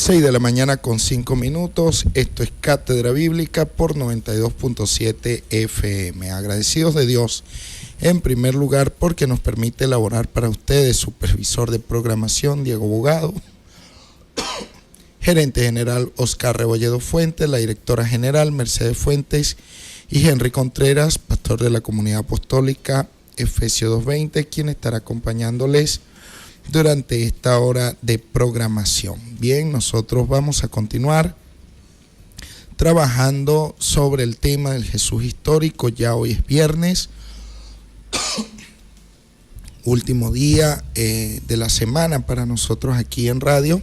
6 de la mañana con 5 minutos. Esto es Cátedra Bíblica por 92.7 FM. Agradecidos de Dios, en primer lugar, porque nos permite elaborar para ustedes, supervisor de programación Diego Bogado, gerente general Oscar Rebolledo Fuentes, la directora general Mercedes Fuentes y Henry Contreras, pastor de la Comunidad Apostólica Efesios 2:20, quien estará acompañándoles durante esta hora de programación. Bien, nosotros vamos a continuar trabajando sobre el tema del Jesús histórico. Ya hoy es viernes, último día de la semana para nosotros aquí en radio.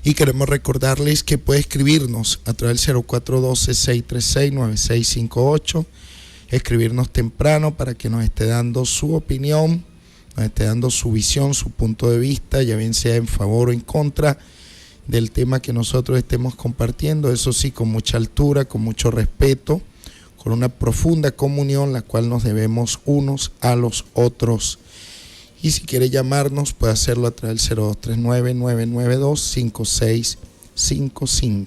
Y queremos recordarles que puede escribirnos a través del 0412-636-9658, escribirnos temprano para que nos esté dando su opinión, nos esté dando su visión, su punto de vista, ya bien sea en favor o en contra del tema que nosotros estemos compartiendo. Eso sí, con mucha altura, con mucho respeto, con una profunda comunión, la cual nos debemos unos a los otros. Y si quiere llamarnos, puede hacerlo a través del 0239-992-5655.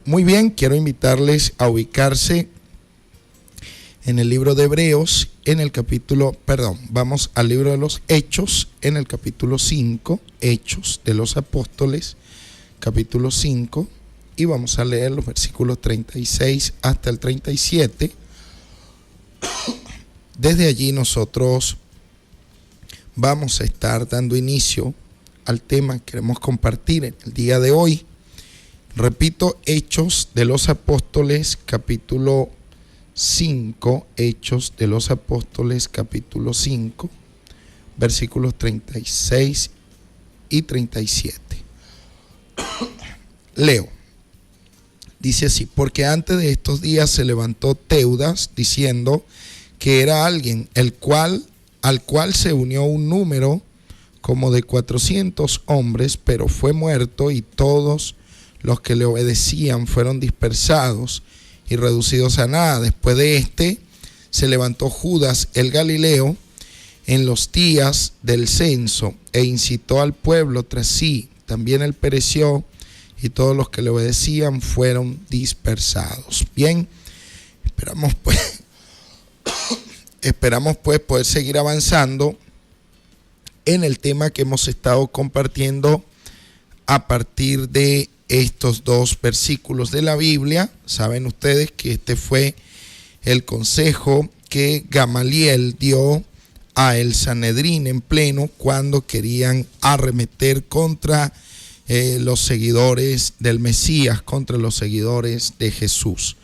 Muy bien, quiero invitarles a ubicarse en el libro de Hebreos, vamos al libro de los Hechos, en el capítulo 5, Hechos de los Apóstoles, capítulo 5, y vamos a leer los versículos 36 hasta el 37. Desde allí nosotros vamos a estar dando inicio al tema que queremos compartir en el día de hoy. Repito, Hechos de los Apóstoles, capítulo 5, Hechos de los Apóstoles, capítulo 5, versículos 36 y 37. Leo. Dice así: porque antes de estos días se levantó Teudas, diciendo que era alguien al cual se unió un número como de 400 hombres, pero fue muerto, y todos los que le obedecían fueron dispersados y reducidos a nada. Después de este se levantó Judas el Galileo en los días del censo e incitó al pueblo tras sí. También él pereció y todos los que le obedecían fueron dispersados. Bien, esperamos pues poder seguir avanzando en el tema que hemos estado compartiendo a partir de estos dos versículos de la Biblia. Saben ustedes que este fue el consejo que Gamaliel dio a el Sanedrín en pleno cuando querían arremeter contra los seguidores del Mesías, contra los seguidores de Jesús.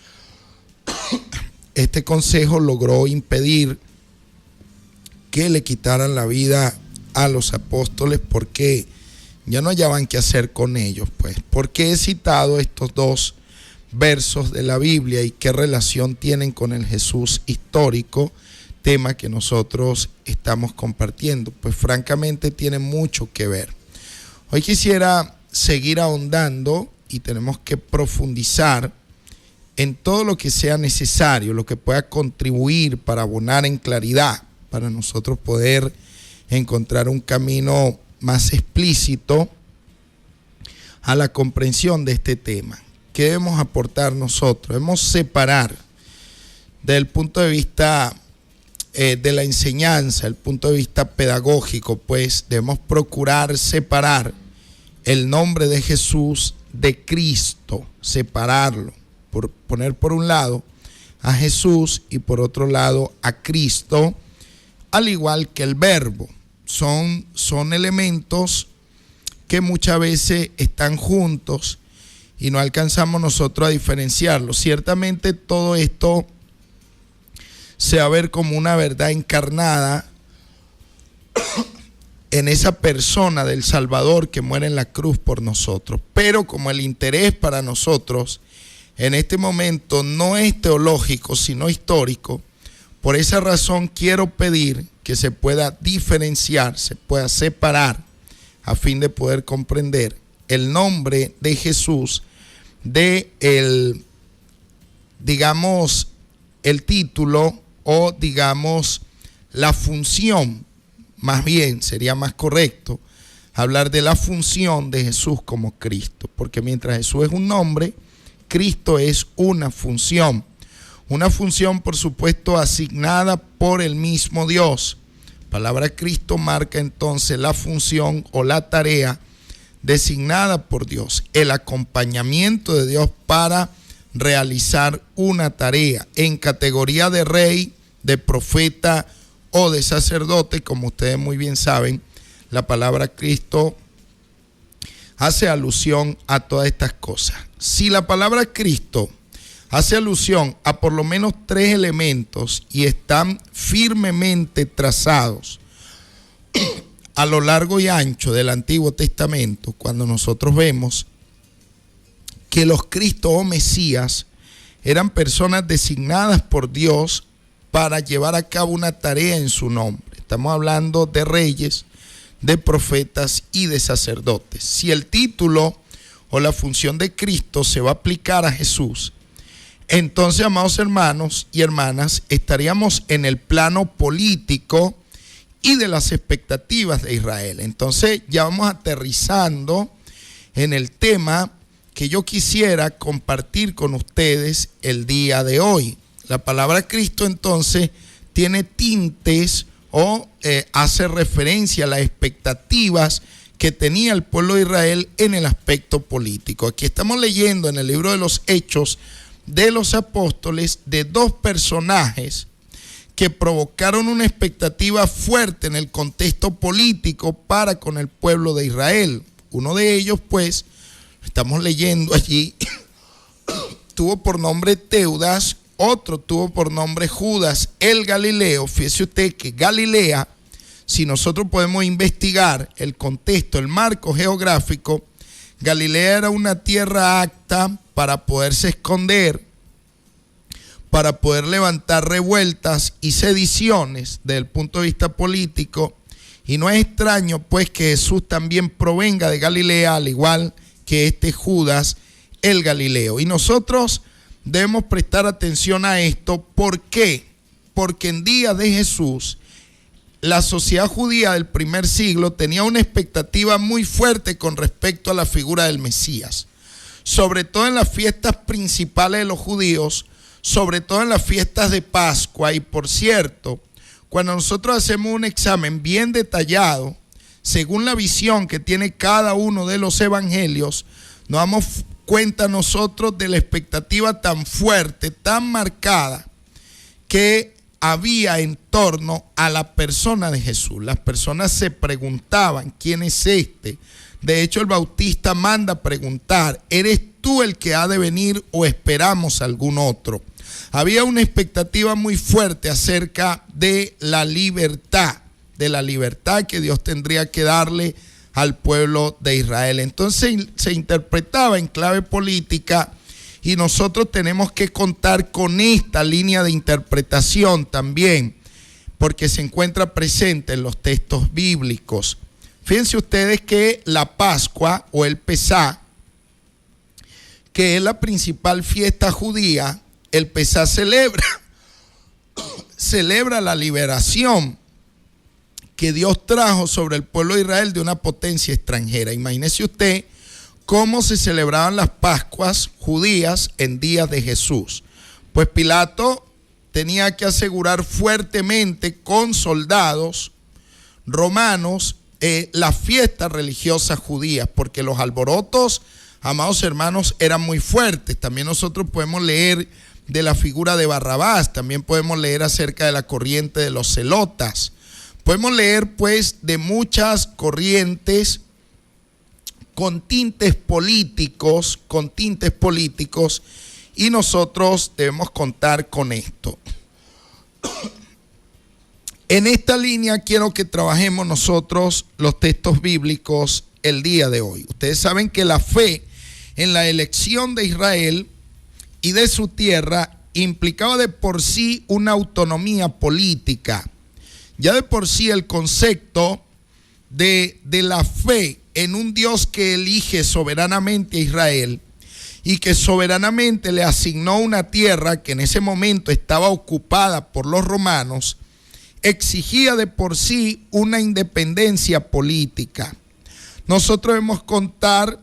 Este consejo logró impedir que le quitaran la vida a los apóstoles, porque ya no hallaban qué hacer con ellos. Pues, ¿por qué he citado estos dos versos de la Biblia y qué relación tienen con el Jesús histórico, tema que nosotros estamos compartiendo? Pues francamente tienen mucho que ver. Hoy quisiera seguir ahondando y tenemos que profundizar en todo lo que sea necesario, lo que pueda contribuir para abonar en claridad, para nosotros poder encontrar un camino más explícito a la comprensión de este tema. ¿Qué debemos aportar nosotros? Debemos separar desde el punto de vista de la enseñanza, el punto de vista pedagógico, pues debemos procurar separar el nombre de Jesús de Cristo, separarlo, por poner por un lado a Jesús y por otro lado a Cristo, al igual que el verbo. Son elementos que muchas veces están juntos y no alcanzamos nosotros a diferenciarlos. Ciertamente todo esto se va a ver como una verdad encarnada en esa persona del Salvador que muere en la cruz por nosotros. Pero como el interés para nosotros en este momento no es teológico, sino histórico, por esa razón quiero pedir que se pueda diferenciar, se pueda separar, a fin de poder comprender el nombre de Jesús de el título, o la función, más bien sería más correcto, hablar de la función de Jesús como Cristo, porque mientras Jesús es un nombre, Cristo es una función, por supuesto asignada por el mismo Dios. La palabra Cristo marca entonces la función o la tarea designada por Dios, el acompañamiento de Dios para realizar una tarea en categoría de rey, de profeta o de sacerdote. Como ustedes muy bien saben, la palabra Cristo hace alusión a todas estas cosas. Si la palabra Cristo hace alusión a por lo menos 3 elementos y están firmemente trazados a lo largo y ancho del Antiguo Testamento, cuando nosotros vemos que los Cristos o Mesías eran personas designadas por Dios para llevar a cabo una tarea en su nombre. Estamos hablando de reyes, de profetas y de sacerdotes. Si el título o la función de Cristo se va a aplicar a Jesús, entonces, amados hermanos y hermanas, estaríamos en el plano político y de las expectativas de Israel. Entonces ya vamos aterrizando en el tema que yo quisiera compartir con ustedes el día de hoy. La palabra Cristo entonces tiene tintes o hace referencia a las expectativas que tenía el pueblo de Israel en el aspecto político. Aquí estamos leyendo en el libro de los Hechos de los Apóstoles de 2 personajes que provocaron una expectativa fuerte en el contexto político para con el pueblo de Israel. Uno de ellos, pues, estamos leyendo allí, tuvo por nombre Teudas, otro tuvo por nombre Judas el Galileo. Fíjese usted que Galilea, si nosotros podemos investigar el contexto, el marco geográfico, Galilea era una tierra apta para poderse esconder, para poder levantar revueltas y sediciones desde el punto de vista político. Y no es extraño pues que Jesús también provenga de Galilea, al igual que este Judas el Galileo. Y nosotros debemos prestar atención a esto. ¿Por qué? Porque en días de Jesús, la sociedad judía del primer siglo tenía una expectativa muy fuerte con respecto a la figura del Mesías. Sobre todo en las fiestas principales de los judíos, sobre todo en las fiestas de Pascua. Y por cierto, cuando nosotros hacemos un examen bien detallado, según la visión que tiene cada uno de los evangelios, nos damos cuenta nosotros de la expectativa tan fuerte, tan marcada, que había en torno a la persona de Jesús. Las personas se preguntaban, ¿quién es este? De hecho, el Bautista manda preguntar, ¿eres tú el que ha de venir o esperamos algún otro? Había una expectativa muy fuerte acerca de la libertad que Dios tendría que darle al pueblo de Israel. Entonces se interpretaba en clave política, y nosotros tenemos que contar con esta línea de interpretación también, porque se encuentra presente en los textos bíblicos. Fíjense ustedes que la Pascua o el Pesá, que es la principal fiesta judía, el Pesá celebra la liberación que Dios trajo sobre el pueblo de Israel de una potencia extranjera. Imagínese usted cómo se celebraban las Pascuas judías en días de Jesús. Pues Pilato tenía que asegurar fuertemente con soldados romanos las fiestas religiosas judías, porque los alborotos, amados hermanos, eran muy fuertes. También nosotros podemos leer de la figura de Barrabás, también podemos leer acerca de la corriente de los celotas. Podemos leer pues de muchas corrientes con tintes políticos, y nosotros debemos contar con esto. En esta línea quiero que trabajemos nosotros los textos bíblicos el día de hoy. Ustedes saben que la fe en la elección de Israel y de su tierra implicaba de por sí una autonomía política. Ya de por sí el concepto de la fe en un Dios que elige soberanamente a Israel y que soberanamente le asignó una tierra que en ese momento estaba ocupada por los romanos, exigía de por sí una independencia política. nosotros debemos contar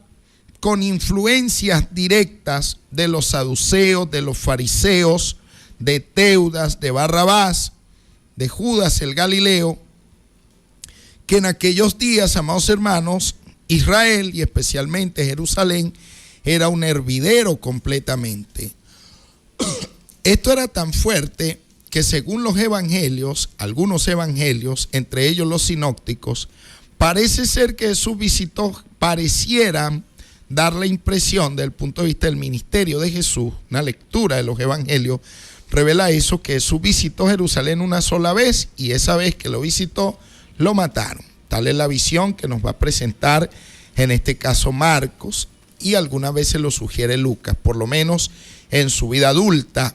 con influencias directas de los saduceos, de los fariseos, de Teudas, de Barrabás, de Judas el Galileo, que en aquellos días, amados hermanos, Israel y especialmente Jerusalén era un hervidero completamente. Esto era tan fuerte que según los evangelios, algunos evangelios, entre ellos los sinópticos, parece ser que sus visitos parecieran dar la impresión desde el punto de vista del ministerio de Jesús. Una lectura de los evangelios revela eso, que Jesús visitó Jerusalén una sola vez y esa vez que lo visitó lo mataron. Tal es la visión que nos va a presentar en este caso Marcos, y algunas veces lo sugiere Lucas, por lo menos en su vida adulta.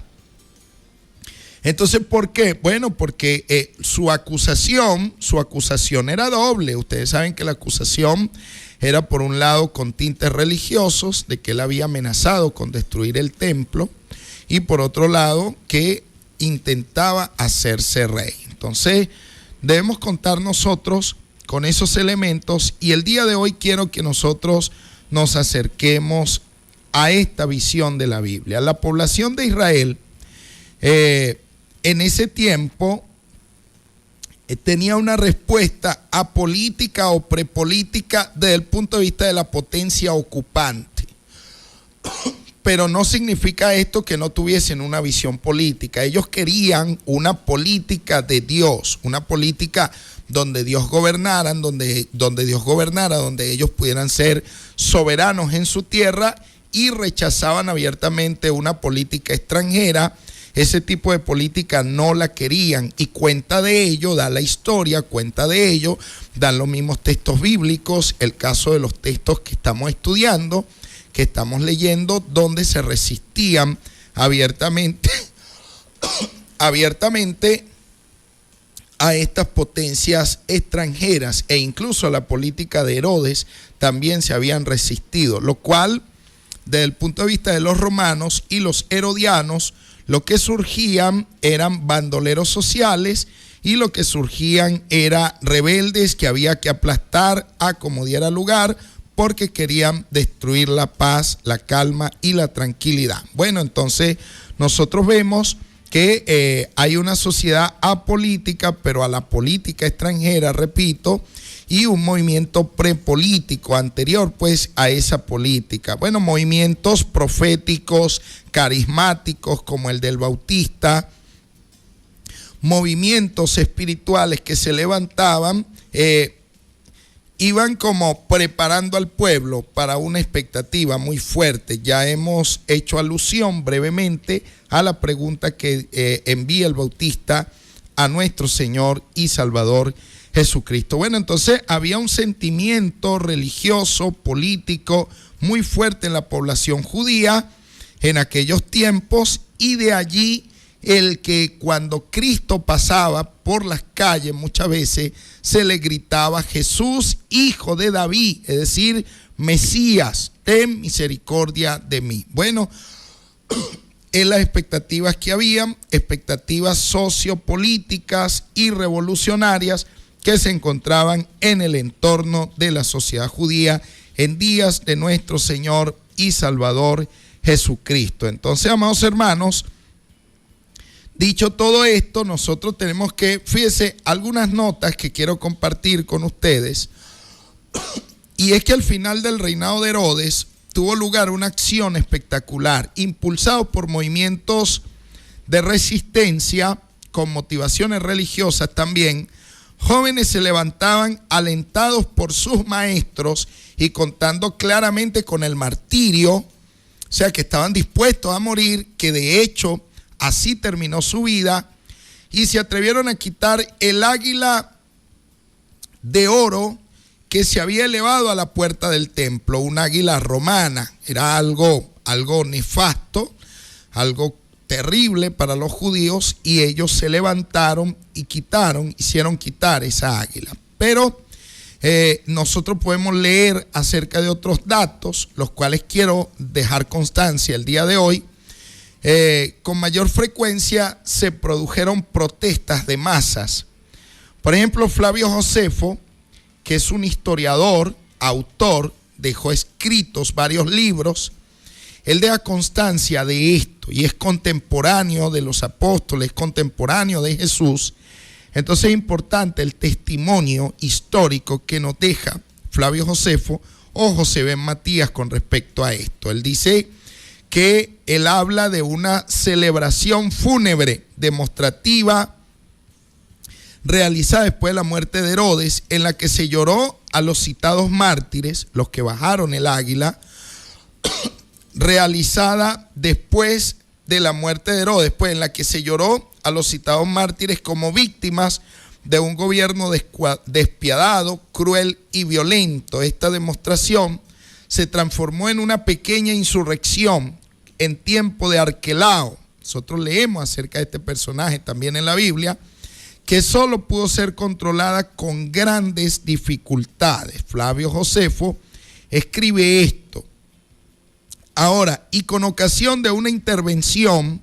Entonces, ¿por qué? Bueno, porque su acusación era doble. Ustedes saben que la acusación era, por un lado, con tintes religiosos, de que él había amenazado con destruir el templo, y por otro lado, que intentaba hacerse rey. Entonces, debemos contar nosotros con esos elementos, y el día de hoy quiero que nosotros nos acerquemos a esta visión de la Biblia. La población de Israel en ese tiempo tenía una respuesta apolítica o prepolítica desde el punto de vista de la potencia ocupante. Pero no significa esto que no tuviesen una visión política. Ellos querían una política de Dios, una política donde Dios gobernara, donde ellos pudieran ser soberanos en su tierra, y rechazaban abiertamente una política extranjera. Ese tipo de política no la querían, y cuenta de ello, da la historia, cuenta de ello, dan los mismos textos bíblicos, el caso de los textos que estamos estudiando, que estamos leyendo, donde se resistían abiertamente a estas potencias extranjeras, e incluso a la política de Herodes también se habían resistido, lo cual, desde el punto de vista de los romanos y los herodianos, lo que surgían eran bandoleros sociales, y lo que surgían era rebeldes que había que aplastar a como diera lugar, porque querían destruir la paz, la calma y la tranquilidad. Bueno, entonces nosotros vemos que hay una sociedad apolítica, pero a la política extranjera, repito, y un movimiento prepolítico anterior pues a esa política. Bueno, movimientos proféticos, carismáticos como el del Bautista, movimientos espirituales que se levantaban, iban como preparando al pueblo para una expectativa muy fuerte. Ya hemos hecho alusión brevemente a la pregunta que envía el Bautista a nuestro Señor y Salvador Jesucristo. Bueno, entonces había un sentimiento religioso, político muy fuerte en la población judía en aquellos tiempos, y de allí el que cuando Cristo pasaba por las calles muchas veces se le gritaba: Jesús, hijo de David, es decir, Mesías, ten misericordia de mí. Bueno, en las expectativas que habían, expectativas sociopolíticas y revolucionarias que se encontraban en el entorno de la sociedad judía en días de nuestro Señor y Salvador Jesucristo. Entonces, amados hermanos, dicho todo esto, nosotros tenemos que, fíjense, algunas notas que quiero compartir con ustedes, y es que al final del reinado de Herodes tuvo lugar una acción espectacular, impulsado por movimientos de resistencia con motivaciones religiosas también. Jóvenes se levantaban alentados por sus maestros y contando claramente con el martirio, o sea que estaban dispuestos a morir, que de hecho así terminó su vida, y se atrevieron a quitar el águila de oro que se había elevado a la puerta del templo, un águila romana. Era algo nefasto, algo terrible para los judíos, y ellos se levantaron y hicieron quitar esa águila. Pero nosotros podemos leer acerca de otros datos, los cuales quiero dejar constancia el día de hoy. Con mayor frecuencia se produjeron protestas de masas. Por ejemplo, Flavio Josefo, que es un historiador autor, dejó escritos varios libros. Él deja constancia de esto y es contemporáneo de los apóstoles, contemporáneo de Jesús. Entonces es importante el testimonio histórico que nos deja Flavio Josefo o José Ben Matías con respecto a esto. Él dice que él habla de una celebración fúnebre demostrativa realizada después de la muerte de Herodes, en la que se lloró a los citados mártires, los que bajaron el águila, realizada después de la muerte de Herodes, pues en la que se lloró a los citados mártires como víctimas de un gobierno despiadado, cruel y violento. Esta demostración se transformó en una pequeña insurrección en tiempo de Arquelao. Nosotros leemos acerca de este personaje también en la Biblia, que solo pudo ser controlada con grandes dificultades. Flavio Josefo escribe esto. Ahora, y con ocasión de una intervención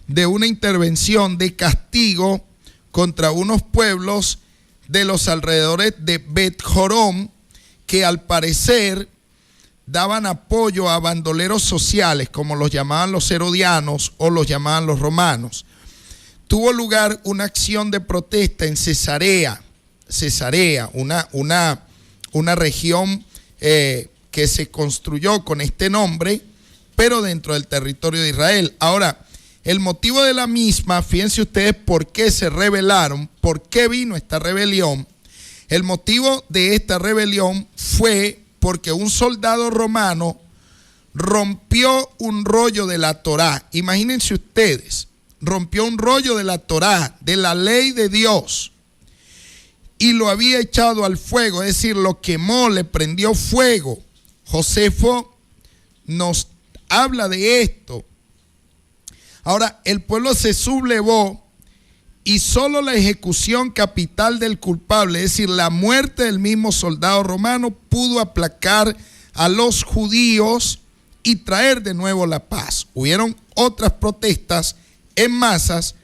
de castigo contra unos pueblos de los alrededores de Bet-Jorón, que al parecer daban apoyo a bandoleros sociales, como los llamaban los herodianos o los llamaban los romanos. Tuvo lugar una acción de protesta en Cesarea, una región que se construyó con este nombre, pero dentro del territorio de Israel. Ahora, el motivo de la misma, fíjense ustedes por qué se rebelaron, por qué vino esta rebelión. El motivo de esta rebelión fue porque un soldado romano rompió un rollo de la Torá. Imagínense ustedes, rompió un rollo de la Torá, de la ley de Dios, y lo había echado al fuego, es decir, lo quemó, le prendió fuego. Josefo nos habla de esto. Ahora, el pueblo se sublevó y solo la ejecución capital del culpable, es decir, la muerte del mismo soldado romano, pudo aplacar a los judíos y traer de nuevo la paz. Hubieron otras protestas en masas,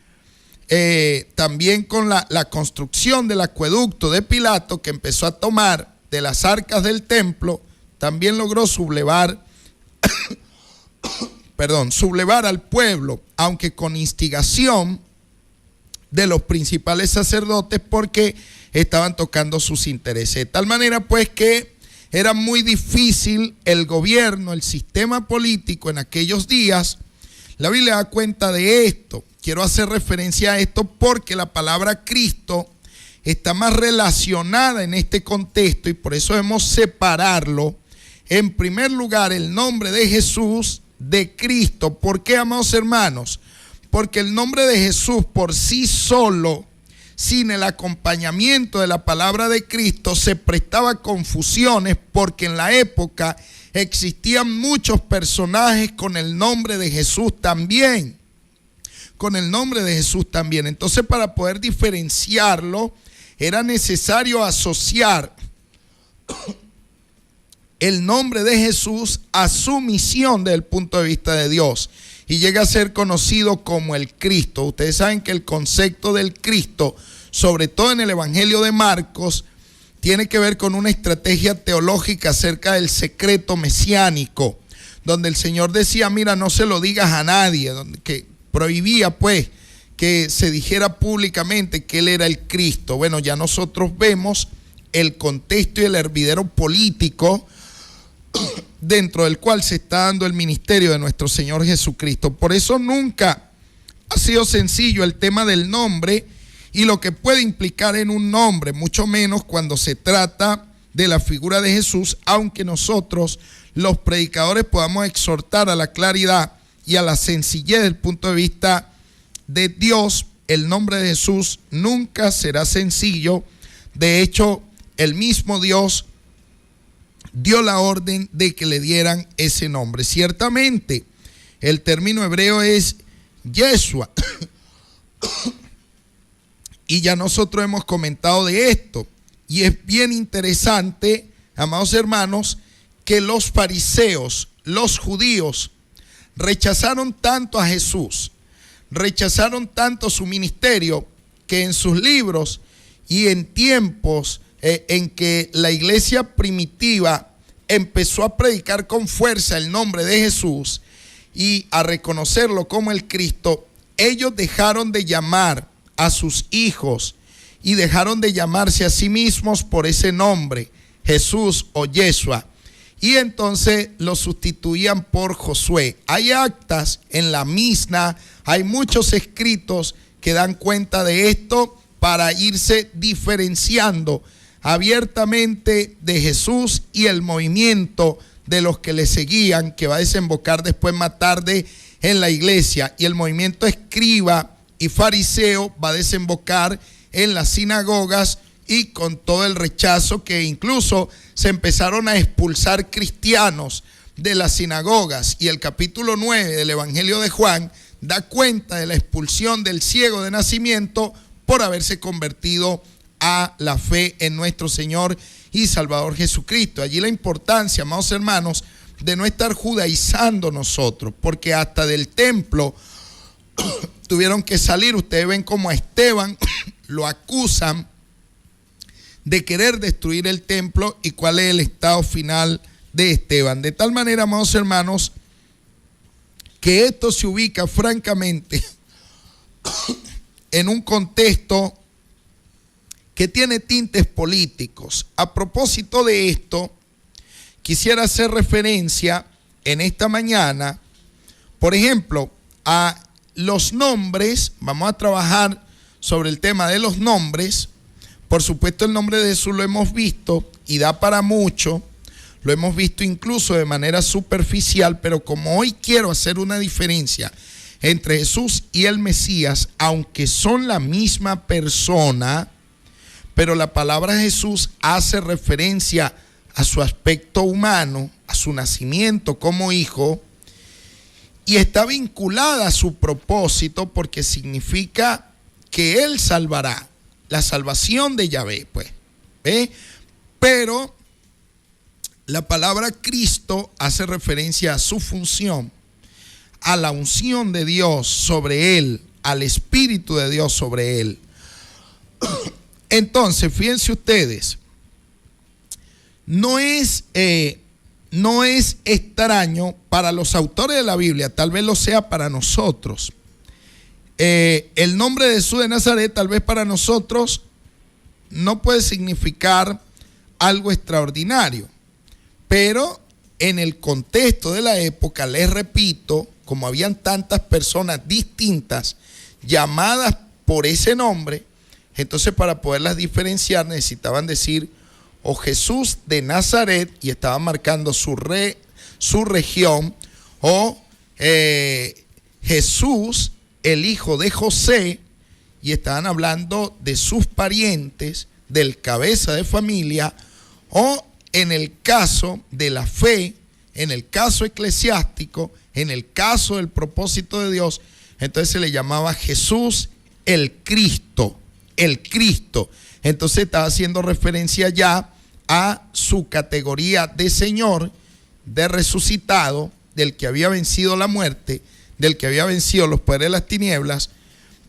también con la construcción del acueducto de Pilato, que empezó a tomar de las arcas del templo, también logró sublevar al pueblo, aunque con instigación de los principales sacerdotes, porque estaban tocando sus intereses. De tal manera pues que era muy difícil el gobierno, el sistema político en aquellos días. La Biblia da cuenta de esto. Quiero hacer referencia a esto porque la palabra Cristo está más relacionada en este contexto y por eso debemos separarlo. En primer lugar, el nombre de Jesús de Cristo. ¿Por qué, amados hermanos? Porque el nombre de Jesús por sí solo, sin el acompañamiento de la palabra de Cristo, se prestaba a confusiones, porque en la época existían muchos personajes con el nombre de Jesús también. Entonces, para poder diferenciarlo, era necesario asociar el nombre de Jesús a su misión desde el punto de vista de Dios, y llega a ser conocido como el Cristo. Ustedes saben que el concepto del Cristo, sobre todo en el Evangelio de Marcos, tiene que ver con una estrategia teológica acerca del secreto mesiánico, donde el Señor decía, mira, no se lo digas a nadie, que prohibía pues que se dijera públicamente que Él era el Cristo. Bueno, ya nosotros vemos el contexto y el hervidero político dentro del cual se está dando el ministerio de nuestro Señor Jesucristo. Por eso nunca ha sido sencillo el tema del nombre y lo que puede implicar en un nombre, mucho menos cuando se trata de la figura de Jesús, aunque nosotros los predicadores podamos exhortar a la claridad y a la sencillez del punto de vista de Dios. El nombre de Jesús nunca será sencillo. De hecho, el mismo Dios dio la orden de que le dieran ese nombre. Ciertamente, el término hebreo es Yeshua. Y ya nosotros hemos comentado de esto. Y es bien interesante, amados hermanos, que los fariseos, los judíos, rechazaron tanto a Jesús, rechazaron tanto su ministerio, que en sus libros y en tiempos en que la iglesia primitiva empezó a predicar con fuerza el nombre de Jesús y a reconocerlo como el Cristo, ellos dejaron de llamar a sus hijos y dejaron de llamarse a sí mismos por ese nombre, Jesús o Yeshua, y entonces lo sustituían por Josué. Hay actas en la Misna, hay muchos escritos que dan cuenta de esto para irse diferenciando abiertamente de Jesús y el movimiento de los que le seguían, que va a desembocar después más tarde en la iglesia, y el movimiento escriba y fariseo va a desembocar en las sinagogas, y con todo el rechazo que incluso se empezaron a expulsar cristianos de las sinagogas, y el capítulo 9 del Evangelio de Juan da cuenta de la expulsión del ciego de nacimiento por haberse convertido a la fe en nuestro Señor y Salvador Jesucristo. Allí la importancia, amados hermanos, de no estar judaizando nosotros, porque hasta del templo tuvieron que salir. Ustedes ven como a Esteban lo acusan de querer destruir el templo, y cuál es el estado final de Esteban. De tal manera, amados hermanos, que esto se ubica francamente en un contexto que tiene tintes políticos. A propósito de esto, quisiera hacer referencia en esta mañana, por ejemplo, a los nombres. Vamos a trabajar sobre el tema de los nombres. Por supuesto, el nombre de Jesús lo hemos visto y da para mucho. Lo hemos visto incluso de manera superficial, pero como hoy quiero hacer una diferencia entre Jesús y el Mesías, aunque son la misma persona, pero la palabra Jesús hace referencia a su aspecto humano, a su nacimiento como hijo, y está vinculada a su propósito, porque significa que Él salvará, la salvación de Yahvé, pues. Pero la palabra Cristo hace referencia a su función, a la unción de Dios sobre Él, al Espíritu de Dios sobre Él. Entonces, fíjense ustedes, no es extraño para los autores de la Biblia, tal vez lo sea para nosotros. El nombre de Jesús de Nazaret tal vez para nosotros no puede significar algo extraordinario, pero en el contexto de la época, les repito, como habían tantas personas distintas llamadas por ese nombre, entonces para poderlas diferenciar necesitaban decir o Jesús de Nazaret, y estaban marcando su región, o Jesús el hijo de José, y estaban hablando de sus parientes, del cabeza de familia, o en el caso de la fe, en el caso eclesiástico, en el caso del propósito de Dios, entonces se le llamaba Jesús el Cristo, el Cristo. Entonces estaba haciendo referencia ya a su categoría de Señor, de resucitado, del que había vencido la muerte, del que había vencido los poderes de las tinieblas.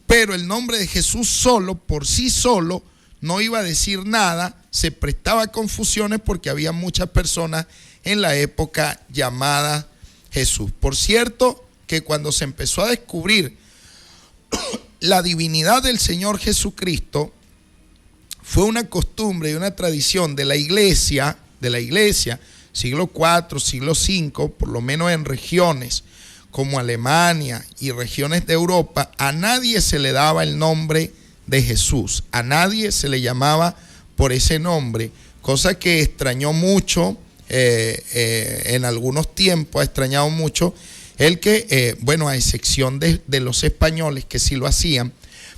Pero el nombre de Jesús solo, por sí solo, no iba a decir nada, se prestaba a confusiones porque había muchas personas en la época llamadas Jesús. Por cierto, que cuando se empezó a descubrir la divinidad del Señor Jesucristo, fue una costumbre y una tradición de la iglesia, siglo IV, siglo V, por lo menos en regiones como Alemania y regiones de Europa, a nadie se le daba el nombre de Jesús, a nadie se le llamaba por ese nombre, cosa que extrañó mucho, en algunos tiempos ha extrañado mucho el que, a excepción de los españoles que sí lo hacían,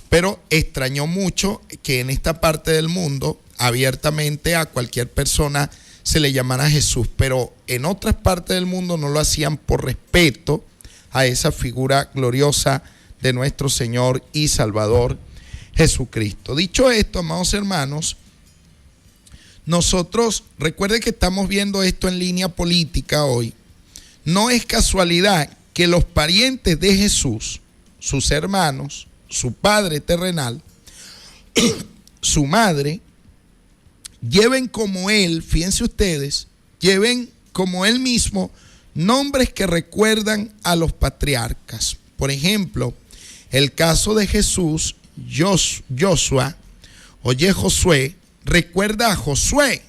pero extrañó mucho que en esta parte del mundo abiertamente a cualquier persona se le llamara Jesús, pero en otras partes del mundo no lo hacían por respeto a esa figura gloriosa de nuestro Señor y Salvador Jesucristo. Dicho esto, amados hermanos, nosotros, recuerden que estamos viendo esto en línea política hoy. No es casualidad que los parientes de Jesús, sus hermanos, su padre terrenal, su madre lleven como él, fíjense ustedes, lleven como él mismo nombres que recuerdan a los patriarcas. Por ejemplo, el caso de Jesús, Josué recuerda a Josué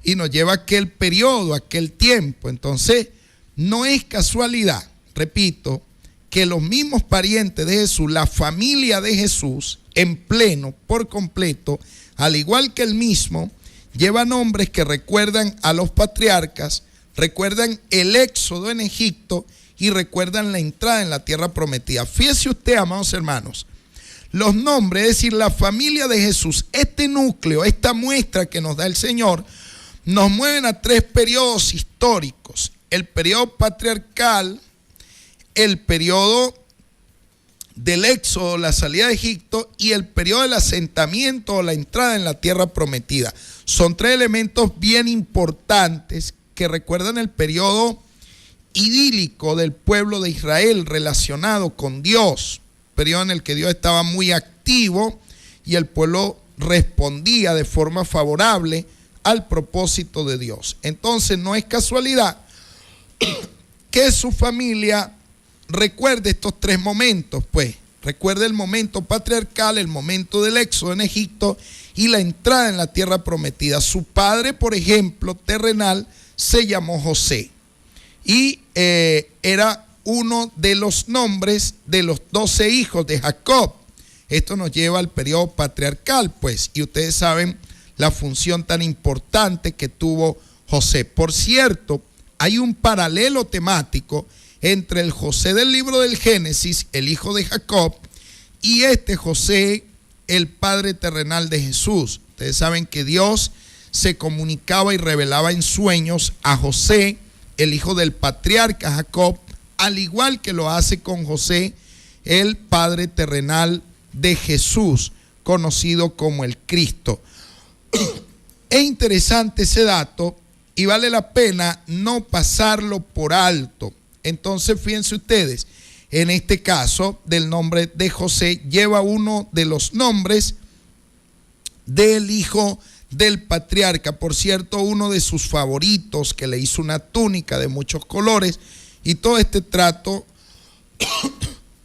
y nos lleva a aquel periodo, a aquel tiempo. Entonces, no es casualidad, repito, que los mismos parientes de Jesús, la familia de Jesús, en pleno, por completo, al igual que él mismo, lleva nombres que recuerdan a los patriarcas, recuerdan el éxodo en Egipto y recuerdan la entrada en la tierra prometida. Fíjese usted, amados hermanos, los nombres, es decir, la familia de Jesús, este núcleo, esta muestra que nos da el Señor, nos mueven a tres periodos históricos: el periodo patriarcal, el periodo del éxodo, la salida de Egipto, y el periodo del asentamiento o la entrada en la tierra prometida. Son tres elementos bien importantes que recuerdan el periodo idílico del pueblo de Israel relacionado con Dios, periodo en el que Dios estaba muy activo y el pueblo respondía de forma favorable al propósito de Dios. Entonces no es casualidad que su familia recuerde estos tres momentos, pues recuerde el momento patriarcal, el momento del éxodo en Egipto y la entrada en la tierra prometida. Su padre, por ejemplo, terrenal, se llamó José y era uno de los nombres de los 12 hijos de Jacob. Esto nos lleva al periodo patriarcal, pues, y ustedes saben la función tan importante que tuvo José. Por cierto, hay un paralelo temático entre el José del libro del Génesis, el hijo de Jacob, y este José, el padre terrenal de Jesús. Ustedes saben que Dios se comunicaba y revelaba en sueños a José, el hijo del patriarca Jacob, al igual que lo hace con José, el padre terrenal de Jesús, conocido como el Cristo. Es interesante ese dato y vale la pena no pasarlo por alto. Entonces, fíjense ustedes, en este caso del nombre de José lleva uno de los nombres del hijo del patriarca. Por cierto, uno de sus favoritos, que le hizo una túnica de muchos colores, y todo este trato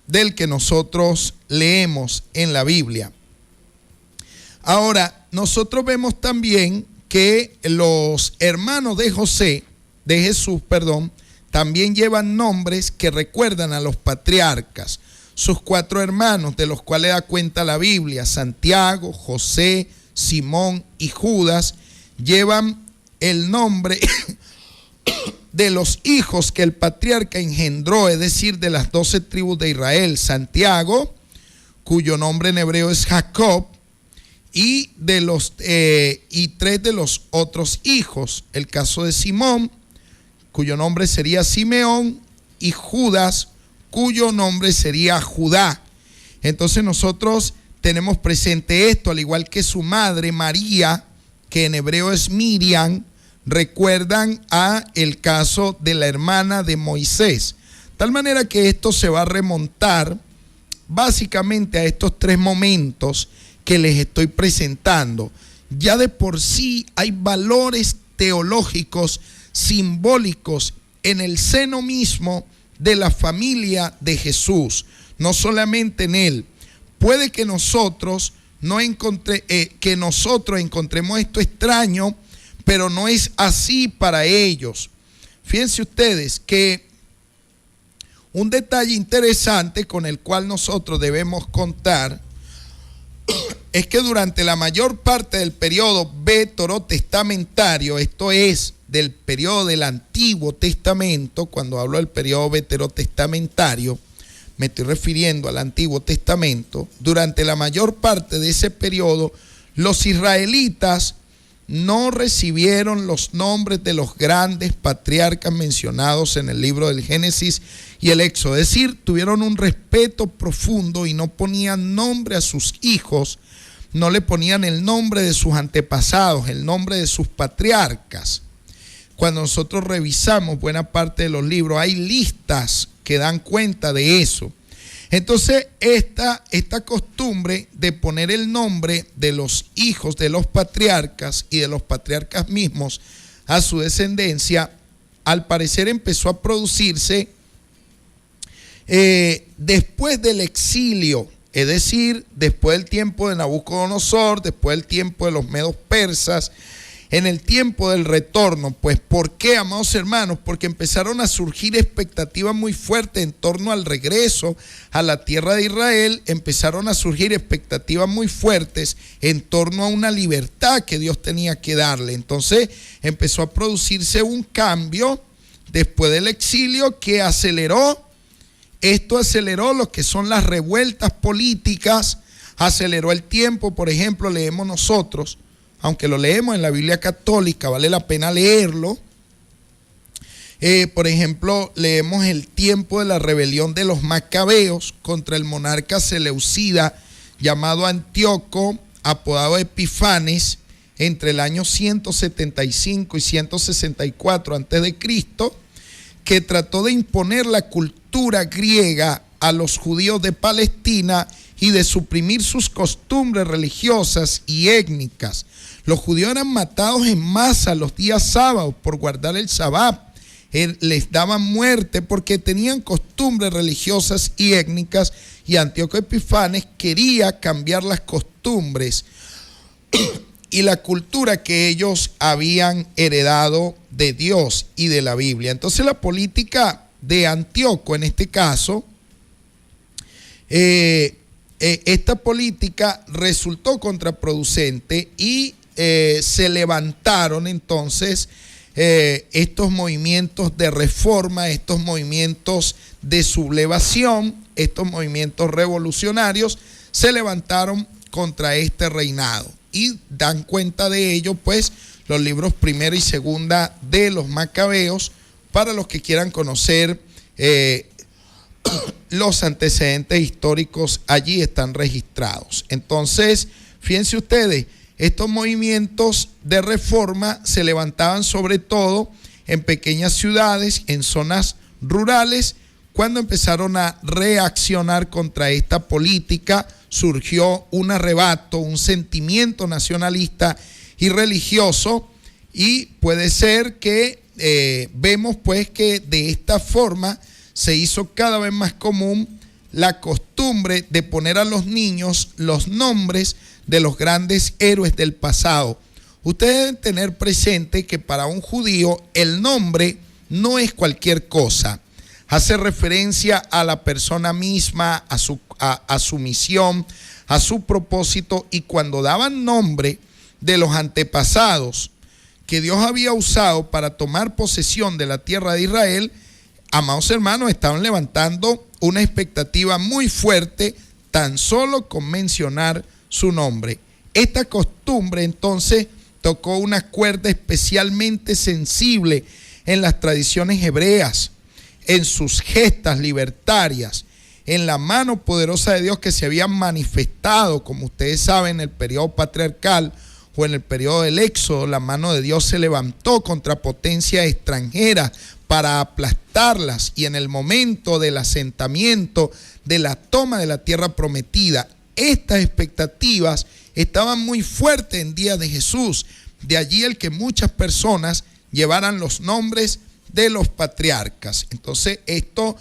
del que nosotros leemos en la Biblia. Ahora, nosotros vemos también que los hermanos de Jesús, también llevan nombres que recuerdan a los patriarcas. Sus 4 hermanos, de los cuales da cuenta la Biblia, Santiago, José, Simón y Judas, llevan el nombre de los hijos que el patriarca engendró, es decir, de las 12 tribus de Israel. Santiago, cuyo nombre en hebreo es Jacob, y 3 de los otros hijos. El caso de Simón, cuyo nombre sería Simeón, y Judas, cuyo nombre sería Judá. Entonces nosotros tenemos presente esto, al igual que su madre María, que en hebreo es Miriam, recuerdan a el caso de la hermana de Moisés. Tal manera que esto se va a remontar básicamente a estos 3 momentos que les estoy presentando. Ya de por sí hay valores teológicos simbólicos en el seno mismo de la familia de Jesús, no solamente en él. Puede que nosotros encontremos esto extraño, pero no es así para ellos. Fíjense ustedes que un detalle interesante con el cual nosotros debemos contar es que durante la mayor parte del periodo veterotestamentario, esto es, del periodo del Antiguo Testamento, cuando hablo del periodo veterotestamentario, me estoy refiriendo al Antiguo Testamento, durante la mayor parte de ese periodo, los israelitas no recibieron los nombres de los grandes patriarcas mencionados en el libro del Génesis y el Éxodo. Es decir, tuvieron un respeto profundo y no ponían nombre a sus hijos, no le ponían el nombre de sus antepasados, el nombre de sus patriarcas. Cuando nosotros revisamos buena parte de los libros, hay listas que dan cuenta de eso. Entonces, esta costumbre de poner el nombre de los hijos de los patriarcas y de los patriarcas mismos a su descendencia, al parecer empezó a producirse después del exilio, es decir, después del tiempo de Nabucodonosor, después del tiempo de los medos persas, en el tiempo del retorno. Pues, ¿por qué, amados hermanos? Porque empezaron a surgir expectativas muy fuertes en torno al regreso a la tierra de Israel, empezaron a surgir expectativas muy fuertes en torno a una libertad que Dios tenía que darle. Entonces empezó a producirse un cambio después del exilio que aceleró lo que son las revueltas políticas, aceleró el tiempo. Por ejemplo, leemos nosotros, aunque lo leemos en la Biblia católica, vale la pena leerlo. Por ejemplo, leemos el tiempo de la rebelión de los macabeos contra el monarca seleucida llamado Antíoco, apodado Epifanes, entre el año 175 y 164 a.C., que trató de imponer la cultura griega a los judíos de Palestina y de suprimir sus costumbres religiosas y étnicas. Los judíos eran matados en masa los días sábados por guardar el sabbat. Les daban muerte porque tenían costumbres religiosas y étnicas, y Antíoco Epifanes quería cambiar las costumbres y la cultura que ellos habían heredado de Dios y de la Biblia. Entonces la política de Antíoco, en este caso, esta política resultó contraproducente y se levantaron entonces estos movimientos de reforma, estos movimientos de sublevación, estos movimientos revolucionarios se levantaron contra este reinado, y dan cuenta de ello pues los libros primera y segunda de los Macabeos, para los que quieran conocer los antecedentes históricos, allí están registrados. Entonces, fíjense ustedes, estos movimientos de reforma se levantaban sobre todo en pequeñas ciudades, en zonas rurales. Cuando empezaron a reaccionar contra esta política, surgió un arrebato, un sentimiento nacionalista y religioso, y puede ser que vemos pues que de esta forma se hizo cada vez más común la costumbre de poner a los niños los nombres de los grandes héroes del pasado. Ustedes deben tener presente que para un judío el nombre no es cualquier cosa. Hace referencia a la persona misma, a su misión, a su propósito, y cuando daban nombre de los antepasados que Dios había usado para tomar posesión de la tierra de Israel, amados hermanos, estaban levantando una expectativa muy fuerte tan solo con mencionar su nombre. Esta costumbre entonces tocó una cuerda especialmente sensible en las tradiciones hebreas, en sus gestas libertarias, en la mano poderosa de Dios que se había manifestado, como ustedes saben, en el periodo patriarcal o en el periodo del Éxodo. La mano de Dios se levantó contra potencias extranjeras para aplastarlas, y en el momento del asentamiento, de la toma de la tierra prometida, estas expectativas estaban muy fuertes en días de Jesús. De allí el que muchas personas llevaran los nombres de los patriarcas. Entonces esto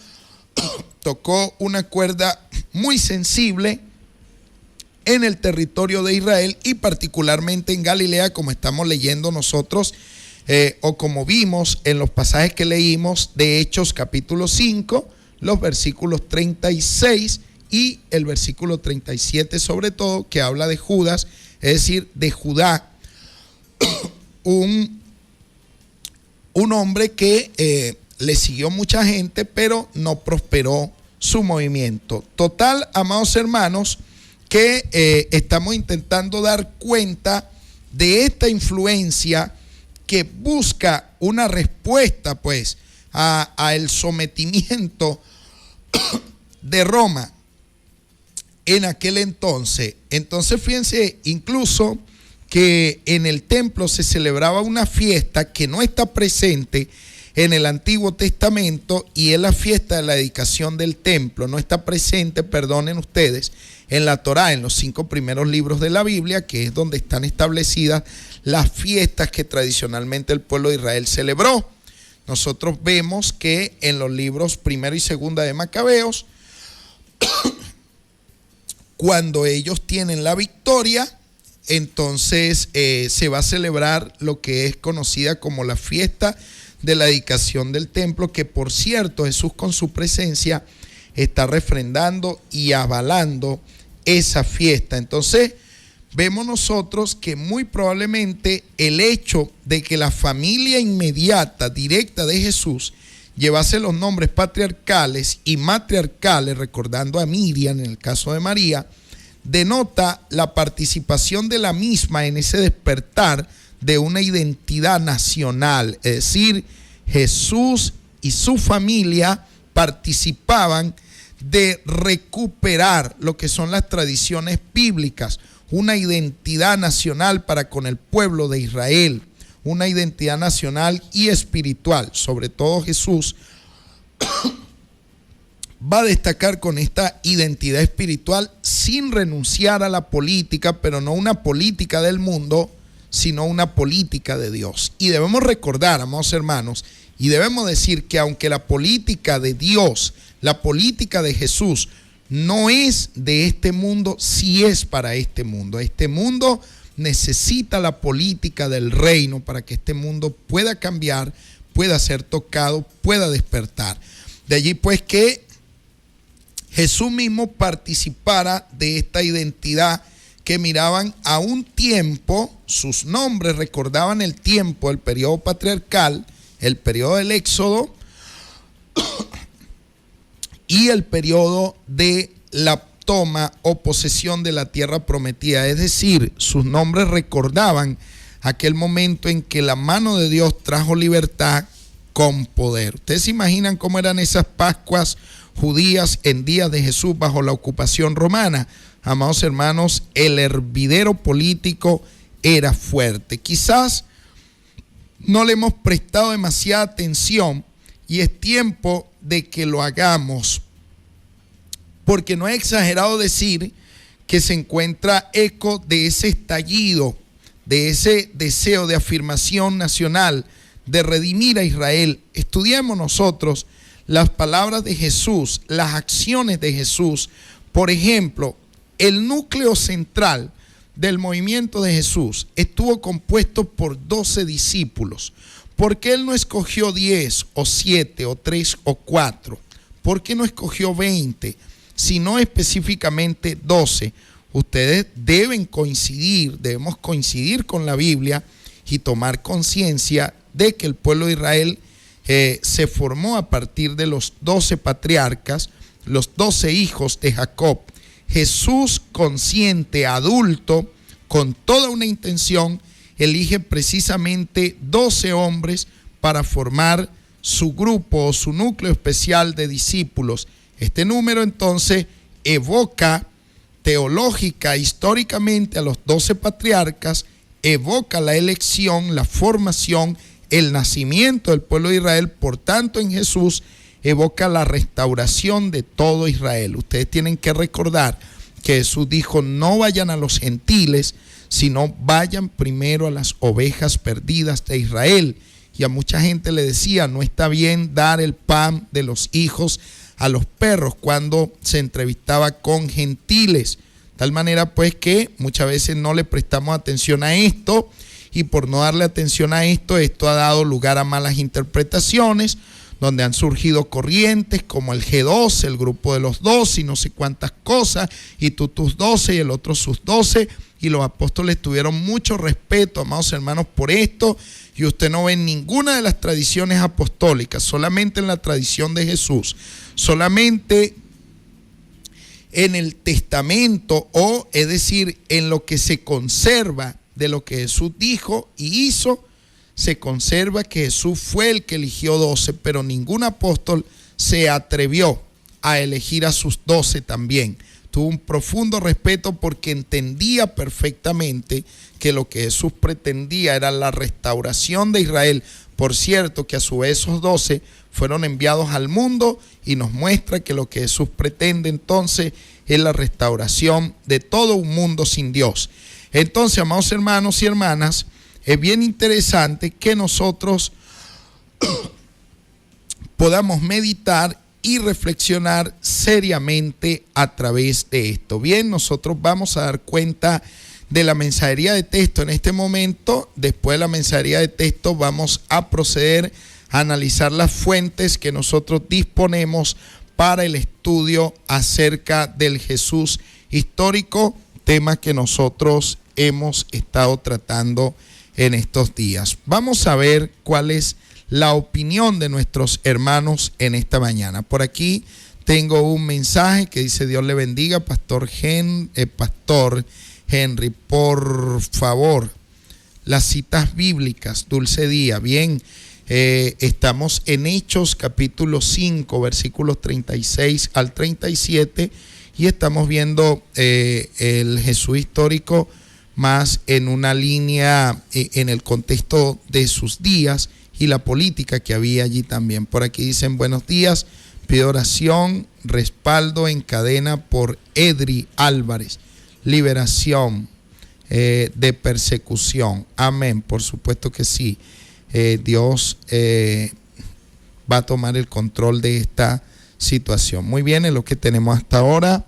tocó una cuerda muy sensible en el territorio de Israel, y particularmente en Galilea, como estamos leyendo nosotros, o como vimos en los pasajes que leímos de Hechos capítulo 5, los versículos 36 y el versículo 37 sobre todo, que habla de Judas, es decir, de Judá, un hombre que le siguió mucha gente, pero no prosperó su movimiento. Total, amados hermanos, que estamos intentando dar cuenta de esta influencia que busca una respuesta pues a el sometimiento de Roma en aquel entonces. Entonces fíjense, incluso que en el templo se celebraba una fiesta que no está presente en el Antiguo Testamento y es la fiesta de la dedicación del templo. No está presente, perdonen ustedes, en la Torá, en los 5 primeros libros de la Biblia, que es donde están establecidas las fiestas que tradicionalmente el pueblo de Israel celebró. Nosotros vemos que en los libros 1 y 2 de Macabeos, cuando ellos tienen la victoria, entonces se va a celebrar lo que es conocida como la fiesta de la dedicación del templo, que por cierto Jesús con su presencia está refrendando y avalando esa fiesta. Entonces vemos nosotros que muy probablemente el hecho de que la familia inmediata, directa de Jesús, llevase los nombres patriarcales y matriarcales, recordando a Miriam en el caso de María, denota la participación de la misma en ese despertar de una identidad nacional. Es decir, Jesús y su familia participaban de recuperar lo que son las tradiciones bíblicas, una identidad nacional para con el pueblo de Israel, una identidad nacional y espiritual. Sobre todo Jesús va a destacar con esta identidad espiritual sin renunciar a la política, pero no una política del mundo, sino una política de Dios. Y debemos recordar, amados hermanos, y debemos decir que aunque la política de Dios, la política de Jesús, no es de este mundo, sí es para este mundo. Este mundo necesita la política del reino para que este mundo pueda cambiar, pueda ser tocado, pueda despertar. De allí pues que Jesús mismo participara de esta identidad que miraban a un tiempo, sus nombres recordaban el tiempo, el periodo patriarcal, el periodo del Éxodo y el periodo de la toma o posesión de la tierra prometida. Es decir, sus nombres recordaban aquel momento en que la mano de Dios trajo libertad con poder. Ustedes se imaginan cómo eran esas Pascuas judías en días de Jesús bajo la ocupación romana. Amados hermanos, el hervidero político era fuerte. Quizás no le hemos prestado demasiada atención y es tiempo de que lo hagamos, porque no es exagerado decir que se encuentra eco de ese estallido, de ese deseo de afirmación nacional, de redimir a Israel. Estudiemos nosotros las palabras de Jesús, las acciones de Jesús. Por ejemplo, el núcleo central del movimiento de Jesús estuvo compuesto por 12 discípulos. ¿Por qué él no escogió 10 o 7 o 3 o 4? ¿Por qué no escogió 20? Sino específicamente 12. Ustedes debemos coincidir con la Biblia y tomar conciencia de que el pueblo de Israel se formó a partir de los 12 patriarcas, los 12 hijos de Jacob. Jesús, consciente, adulto, con toda una intención, elige precisamente 12 hombres para formar su grupo o su núcleo especial de discípulos. Este número entonces evoca teológica, históricamente a los 12 patriarcas, evoca la elección, la formación, el nacimiento del pueblo de Israel. Por tanto, en Jesús evoca la restauración de todo Israel. Ustedes tienen que recordar que Jesús dijo: no vayan a los gentiles, sino vayan primero a las ovejas perdidas de Israel. Y a mucha gente le decía: no está bien dar el pan de los hijos a los perros, cuando se entrevistaba con gentiles. De tal manera pues que muchas veces no le prestamos atención a esto, y por no darle atención a esto, esto ha dado lugar a malas interpretaciones, donde han surgido corrientes como el G12, el grupo de los 12 y no sé cuántas cosas, y tú tus 12 y el otro sus 12, y los apóstoles tuvieron mucho respeto, amados hermanos, por esto, y usted no ve en ninguna de las tradiciones apostólicas, solamente en la tradición de Jesús, solamente en el testamento, o es decir, en lo que se conserva de lo que Jesús dijo y hizo, se conserva que Jesús fue el que eligió 12, pero ningún apóstol se atrevió a elegir a sus 12 también. tuvo un profundo respeto porque entendía perfectamente que lo que Jesús pretendía era la restauración de Israel. Por cierto, que a su vez esos 12 fueron enviados al mundo y nos muestra que lo que Jesús pretende entonces es la restauración de todo un mundo sin Dios. Entonces, amados hermanos y hermanas, es bien interesante que nosotros podamos meditar y reflexionar seriamente a través de esto. Bien, nosotros vamos a dar cuenta de la mensajería de texto en este momento. Después de la mensajería de texto vamos a proceder a analizar las fuentes que nosotros disponemos para el estudio acerca del Jesús histórico, tema que nosotros hemos estado tratando en estos días. Vamos a ver cuál es la opinión de nuestros hermanos en esta mañana. Por aquí tengo un mensaje que dice: Dios le bendiga, Pastor Henry, por favor, las citas bíblicas, dulce día. Bien, estamos en Hechos capítulo 5, versículos 36 al 37, y estamos viendo el Jesús histórico más en una línea, en el contexto de sus días y la política que había allí también. Por aquí dicen: buenos días, pido oración, respaldo en cadena por Edri Álvarez, liberación de persecución. Amén, por supuesto que sí. Dios va a tomar el control de esta situación. Muy bien, es lo que tenemos hasta ahora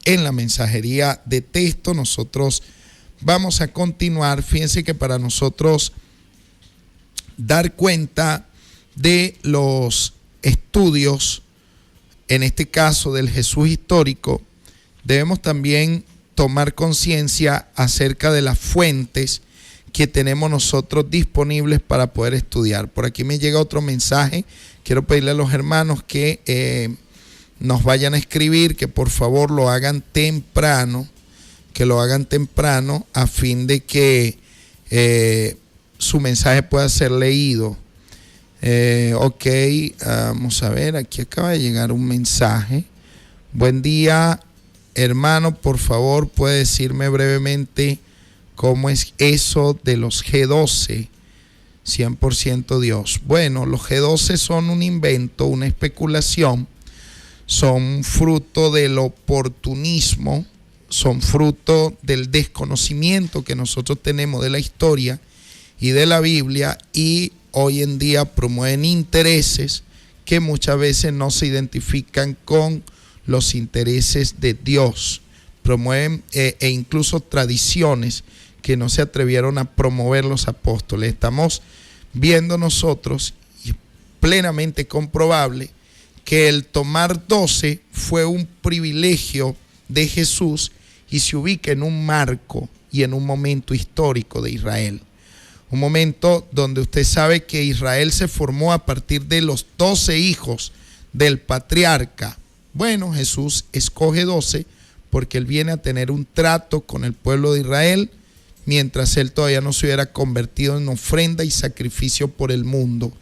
en la mensajería de texto. Nosotros vamos a continuar. Fíjense que para nosotros dar cuenta de los estudios, en este caso del Jesús histórico, debemos también tomar conciencia acerca de las fuentes que tenemos nosotros disponibles para poder estudiar. Por aquí me llega otro mensaje. Quiero pedirle a los hermanos que nos vayan a escribir, que por favor lo hagan temprano, a fin de que su mensaje pueda ser leído. Vamos a ver, aquí acaba de llegar un mensaje. Buen día, hermano, por favor, puede decirme brevemente cómo es eso de los G12, 100% Dios. Bueno, los G12 son un invento, una especulación, son fruto del oportunismo, son fruto del desconocimiento que nosotros tenemos de la historia y de la Biblia, y hoy en día promueven intereses que muchas veces no se identifican con los intereses de Dios. Promueven e incluso tradiciones que no se atrevieron a promover los apóstoles. Estamos viendo nosotros, y plenamente comprobable, que el tomar 12 fue un privilegio de Jesús y se ubica en un marco y en un momento histórico de Israel. Un momento donde usted sabe que Israel se formó a partir de los 12 hijos del patriarca. Bueno, Jesús escoge 12 porque él viene a tener un trato con el pueblo de Israel mientras él todavía no se hubiera convertido en ofrenda y sacrificio por el mundo.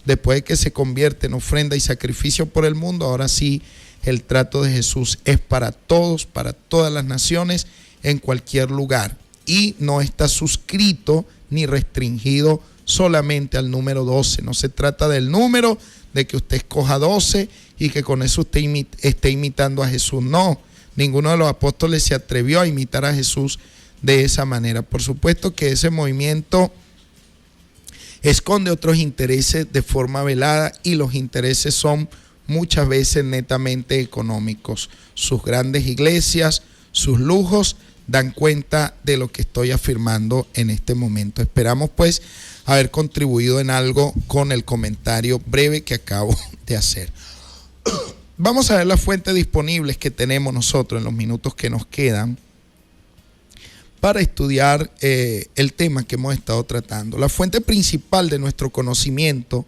Después de que se convierte en ofrenda y sacrificio por el mundo, ahora sí el trato de Jesús es para todos, para todas las naciones, en cualquier lugar. Y no está suscrito ni restringido solamente al número 12. No se trata del número, de que usted escoja 12 y que con eso usted esté imitando a Jesús. No, ninguno de los apóstoles se atrevió a imitar a Jesús de esa manera. Por supuesto que ese movimiento esconde otros intereses de forma velada, y los intereses son muchas veces netamente económicos. Sus grandes iglesias, sus lujos, dan cuenta de lo que estoy afirmando en este momento. Esperamos pues haber contribuido en algo con el comentario breve que acabo de hacer. Vamos a ver las fuentes disponibles que tenemos nosotros en los minutos que nos quedan para estudiar el tema que hemos estado tratando. La fuente principal de nuestro conocimiento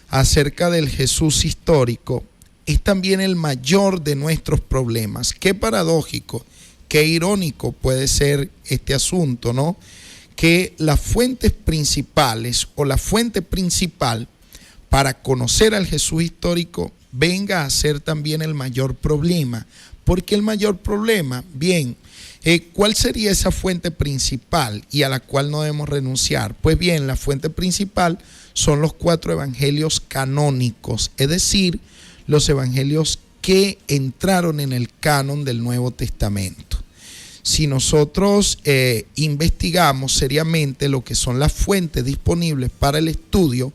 acerca del Jesús histórico es también el mayor de nuestros problemas. Qué paradójico, qué irónico puede ser este asunto, ¿no? Que las fuentes principales o la fuente principal para conocer al Jesús histórico venga a ser también el mayor problema. ¿Por qué el mayor problema? Bien, ¿cuál sería esa fuente principal y a la cual no debemos renunciar? Pues bien, la fuente principal son los 4 evangelios canónicos, es decir, los evangelios que entraron en el canon del Nuevo Testamento. Si nosotros investigamos seriamente lo que son las fuentes disponibles para el estudio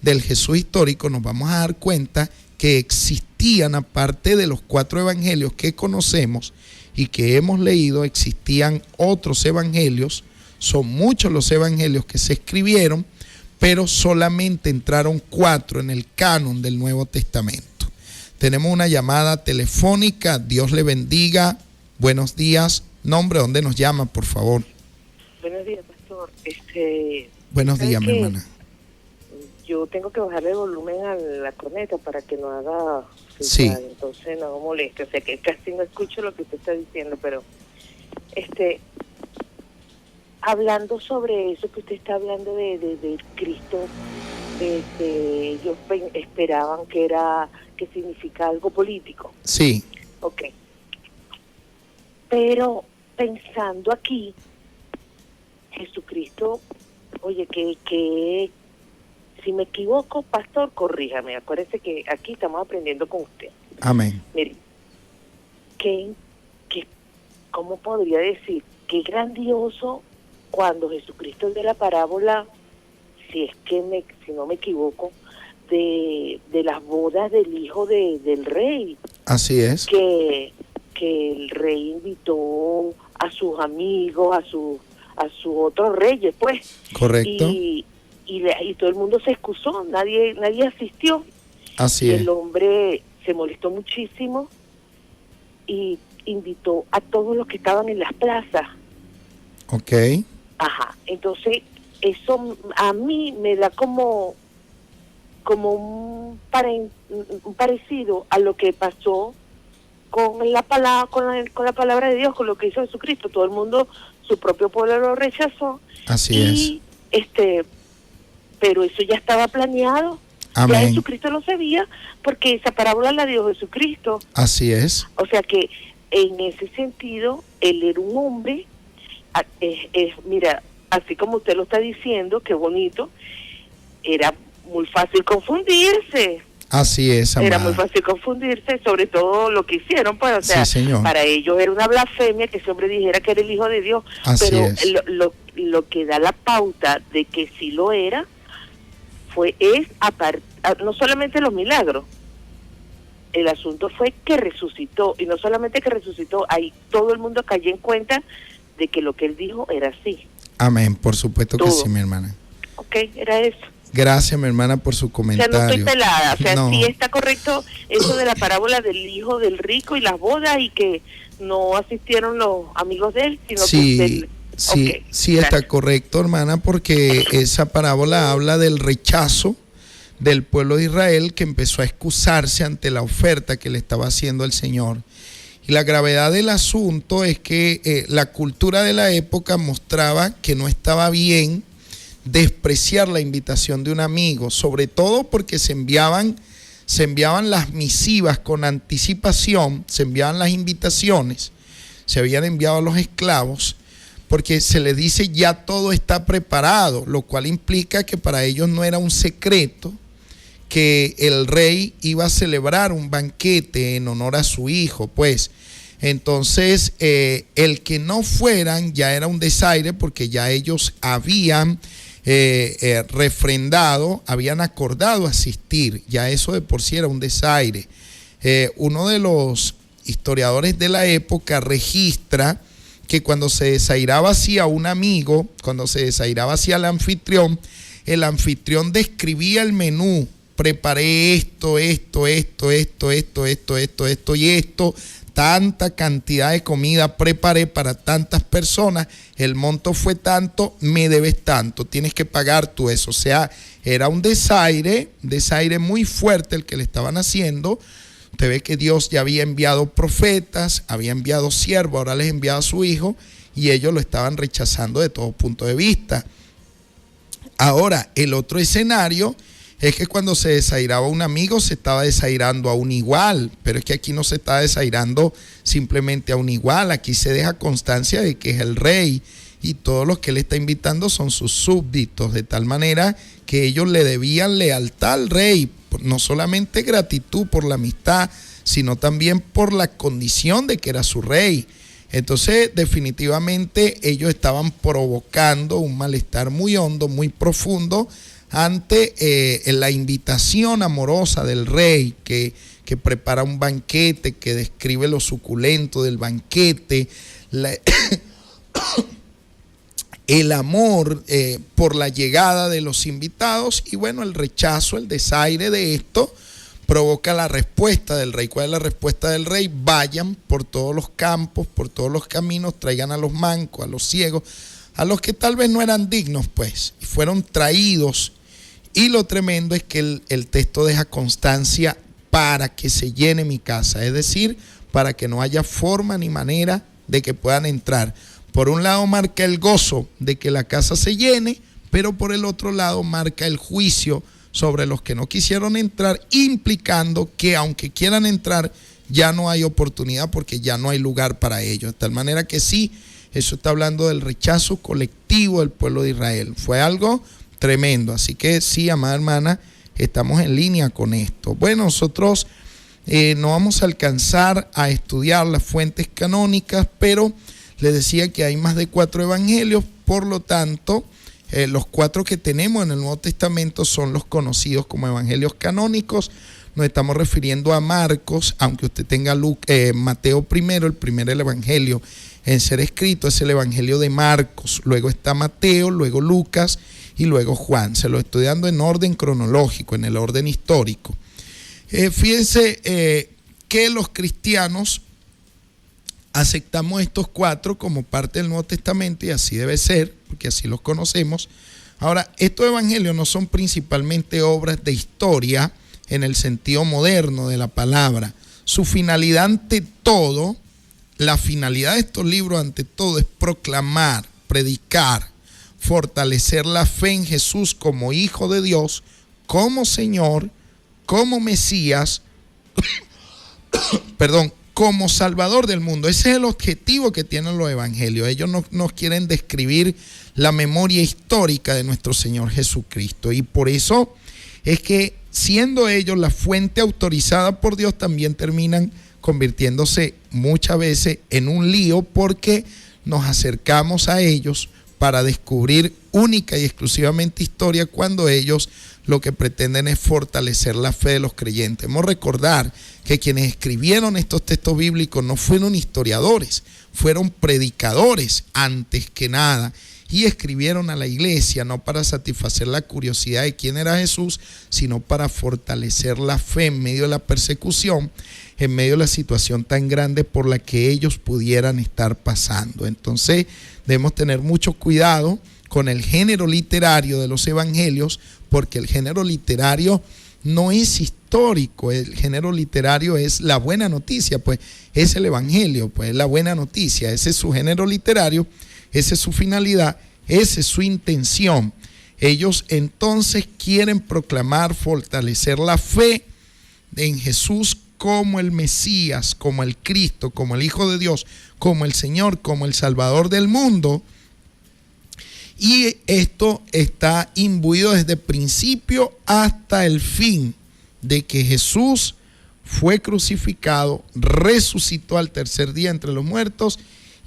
del Jesús histórico, nos vamos a dar cuenta que existían, aparte de los 4 evangelios que conocemos y que hemos leído, existían otros evangelios. Son muchos los evangelios que se escribieron, pero solamente entraron 4 en el canon del Nuevo Testamento. Tenemos una llamada telefónica. Dios le bendiga. Buenos días. Nombre, ¿dónde nos llama, por favor? Buenos días, pastor. Buenos días, mi hermana. Yo tengo que bajarle el volumen a la corneta para que no haga sí. Entonces no moleste. O sea que casi no escucho lo que usted está diciendo, pero hablando sobre eso que usted está hablando de Cristo, ellos esperaban que significa algo político. Sí. Ok. Pero pensando aquí, Jesucristo, oye, que si me equivoco, pastor, corríjame. Acuérdese que aquí estamos aprendiendo con usted. Amén. Mire, ¿cómo podría decir? Qué grandioso cuando Jesucristo de la parábola, si no me equivoco, de las bodas del hijo del rey. Así es. Que el rey invitó a sus amigos, a sus otros reyes, pues. Correcto. Y todo el mundo se excusó, nadie asistió. Así y es. El hombre se molestó muchísimo y invitó a todos los que estaban en las plazas. Ok. Ajá, entonces eso a mí me da como un parecido a lo que pasó con la palabra, con la palabra de Dios, con lo que hizo Jesucristo. Todo el mundo, su propio pueblo lo rechazó. Así es. Pero eso ya estaba planeado. Amén. Ya Jesucristo lo sabía, porque esa parábola la dio Jesucristo. Así es. O sea que en ese sentido, él era un hombre, mira, así como usted lo está diciendo, qué bonito, era muy fácil confundirse. Así es, amada. Era muy fácil confundirse, sobre todo lo que hicieron, pues, o sea, sí, señor. Para ellos era una blasfemia que ese hombre dijera que era el Hijo de Dios. Así pero es. Lo que da la pauta de que sí lo era, no solamente los milagros, el asunto fue que resucitó, y no solamente que resucitó, ahí todo el mundo cayó en cuenta de que lo que él dijo era así. Amén, por supuesto todo. Que sí, mi hermana. Ok, era eso. Gracias, mi hermana, por su comentario. O sea, no estoy pelada, o sea, no. Sí está correcto eso de la parábola del hijo del rico y las bodas, y que no asistieron los amigos de él, sino sí, que él... Sí, okay, sí está correcto, hermana, porque esa parábola habla del rechazo del pueblo de Israel, que empezó a excusarse ante la oferta que le estaba haciendo el Señor. Y la gravedad del asunto es que la cultura de la época mostraba que no estaba bien despreciar la invitación de un amigo, sobre todo porque se enviaban las misivas con anticipación, se enviaban las invitaciones, se habían enviado a los esclavos, porque se les dice ya todo está preparado, lo cual implica que para ellos no era un secreto que el rey iba a celebrar un banquete en honor a su hijo, pues. Entonces, el que no fueran ya era un desaire, porque ya ellos habían refrendado, habían acordado asistir, ya eso de por sí era un desaire. Uno de los historiadores de la época registra que cuando se desairaba hacia un amigo, cuando se desairaba hacia el anfitrión describía el menú: preparé esto y esto, tanta cantidad de comida preparé para tantas personas, el monto fue tanto, me debes tanto, tienes que pagar tú eso. O sea, era un desaire muy fuerte el que le estaban haciendo. Usted ve que Dios ya había enviado profetas, había enviado siervos, ahora les enviaba a su hijo, y ellos lo estaban rechazando de todo punto de vista. Ahora, el otro escenario es que cuando se desairaba un amigo se estaba desairando a un igual, pero es que aquí no se está desairando simplemente a un igual, aquí se deja constancia de que es el rey y todos los que él está invitando son sus súbditos, de tal manera que ellos le debían lealtad al rey, no solamente gratitud por la amistad, sino también por la condición de que era su rey. Entonces, definitivamente ellos estaban provocando un malestar muy hondo, muy profundo, ante la invitación amorosa del rey que prepara un banquete, que describe lo suculento del banquete, el amor por la llegada de los invitados y bueno, el rechazo, el desaire de esto provoca la respuesta del rey. ¿Cuál es la respuesta del rey? Vayan por todos los campos, por todos los caminos, traigan a los mancos, a los ciegos, a los que tal vez no eran dignos, pues, y fueron traídos. Y lo tremendo es que el texto deja constancia para que se llene mi casa, es decir, para que no haya forma ni manera de que puedan entrar. Por un lado marca el gozo de que la casa se llene, pero por el otro lado marca el juicio sobre los que no quisieron entrar, implicando que aunque quieran entrar, ya no hay oportunidad porque ya no hay lugar para ellos. De tal manera que sí, eso está hablando del rechazo colectivo del pueblo de Israel. Fue algo tremendo. Así que sí, amada hermana, estamos en línea con esto. Bueno, nosotros no vamos a alcanzar a estudiar las fuentes canónicas, pero les decía que hay más de 4 evangelios, por lo tanto, los 4 que tenemos en el Nuevo Testamento son los conocidos como evangelios canónicos. Nos estamos refiriendo a Marcos, aunque usted tenga Mateo primero, el primer evangelio en ser escrito es el evangelio de Marcos, luego está Mateo, luego Lucas y luego Juan. Se lo estoy dando en orden cronológico, en el orden histórico. Fíjense que los cristianos aceptamos estos 4 como parte del Nuevo Testamento y así debe ser, porque así los conocemos. Ahora, estos evangelios no son principalmente obras de historia en el sentido moderno de la palabra. Su finalidad ante todo, la finalidad de estos libros ante todo es proclamar, predicar, fortalecer la fe en Jesús como Hijo de Dios, como Señor, como Mesías, como Salvador del mundo. Ese es el objetivo que tienen los evangelios. Ellos nos quieren describir la memoria histórica de nuestro Señor Jesucristo. Y por eso es que, siendo ellos la fuente autorizada por Dios, también terminan convirtiéndose muchas veces en un lío, porque nos acercamos a ellos para descubrir única y exclusivamente historia, cuando ellos lo que pretenden es fortalecer la fe de los creyentes. Debemos recordar que quienes escribieron estos textos bíblicos no fueron historiadores, fueron predicadores antes que nada, y escribieron a la iglesia no para satisfacer la curiosidad de quién era Jesús, sino para fortalecer la fe en medio de la persecución, en medio de la situación tan grande por la que ellos pudieran estar pasando. Entonces debemos tener mucho cuidado con el género literario de los evangelios, porque el género literario no es histórico, el género literario es la buena noticia, pues es el evangelio, pues es la buena noticia, ese es su género literario, esa es su finalidad, esa es su intención. Ellos entonces quieren proclamar, fortalecer la fe en Jesús como el Mesías, como el Cristo, como el Hijo de Dios, como el Señor, como el Salvador del mundo. Y esto está imbuido desde el principio hasta el fin, de que Jesús fue crucificado, resucitó al tercer día entre los muertos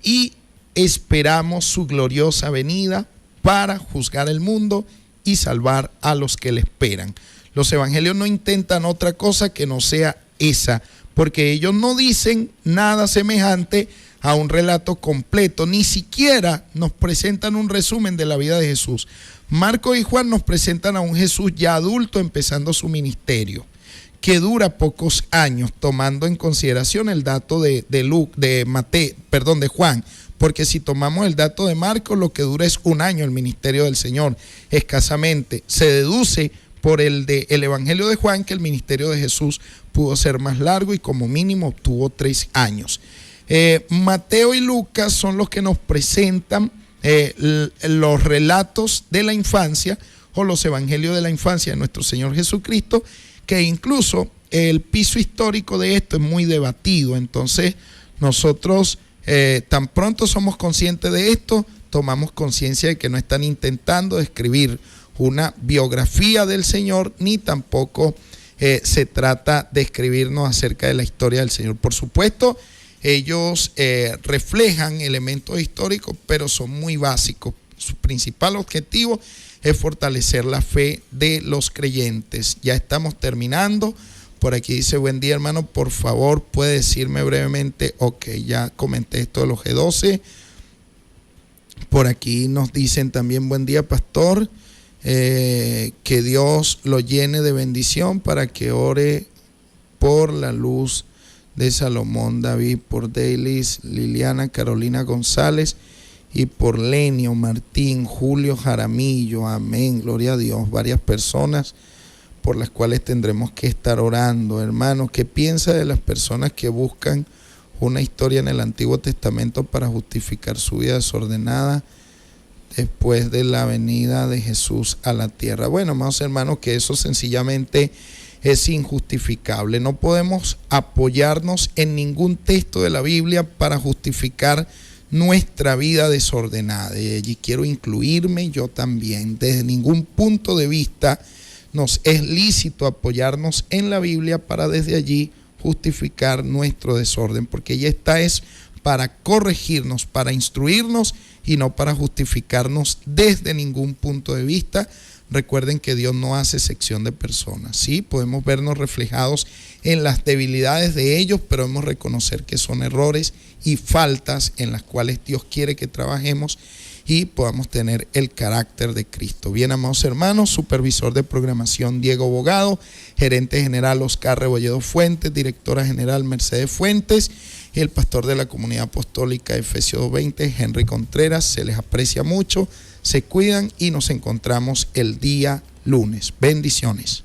y esperamos su gloriosa venida para juzgar el mundo y salvar a los que le esperan. Los evangelios no intentan otra cosa que no sea esa, porque ellos no dicen nada semejante a un relato completo, ni siquiera nos presentan un resumen de la vida de Jesús. Marcos y Juan nos presentan a un Jesús ya adulto empezando su ministerio, que dura pocos años, tomando en consideración el dato de Juan, porque si tomamos el dato de Marcos, lo que dura es 1 año el ministerio del Señor, escasamente. Se deduce por el Evangelio de Juan que el ministerio de Jesús pudo ser más largo y como mínimo tuvo 3 años. Mateo y Lucas son los que nos presentan los relatos de la infancia, o los evangelios de la infancia de nuestro Señor Jesucristo, que incluso el piso histórico de esto es muy debatido. Entonces nosotros tan pronto somos conscientes de esto, tomamos conciencia de que no están intentando escribir una biografía del Señor, ni tampoco se trata de escribirnos acerca de la historia del Señor. Por supuesto, ellos reflejan elementos históricos, pero son muy básicos. Su principal objetivo es fortalecer la fe de los creyentes. Ya estamos terminando. Por aquí dice: buen día, hermano, por favor, puede decirme brevemente. Ok, ya comenté esto de los G12. Por aquí nos dicen también: buen día, pastor, que Dios lo llene de bendición, para que ore por la luz de Salomón David, por Deilis, Liliana, Carolina González, y por Lenio, Martín, Julio Jaramillo. Amén, gloria a Dios. Varias personas por las cuales tendremos que estar orando. Hermano, ¿qué piensa de las personas que buscan una historia en el Antiguo Testamento para justificar su vida desordenada después de la venida de Jesús a la tierra? Bueno, amados hermanos, que eso sencillamente es injustificable. No podemos apoyarnos en ningún texto de la Biblia para justificar nuestra vida desordenada. Y allí quiero incluirme yo también. Desde ningún punto de vista nos es lícito apoyarnos en la Biblia para desde allí justificar nuestro desorden, porque ella está es para corregirnos, para instruirnos, y no para justificarnos desde ningún punto de vista. Recuerden que Dios no hace sección de personas. Sí, podemos vernos reflejados en las debilidades de ellos, pero debemos reconocer que son errores y faltas en las cuales Dios quiere que trabajemos y podamos tener el carácter de Cristo. Bien, amados hermanos, supervisor de programación Diego Bogado, gerente general Oscar Rebolledo Fuentes, directora general Mercedes Fuentes, y el pastor de la comunidad apostólica Efesios 2:20, Henry Contreras. Se les aprecia mucho, se cuidan y nos encontramos el día lunes. Bendiciones.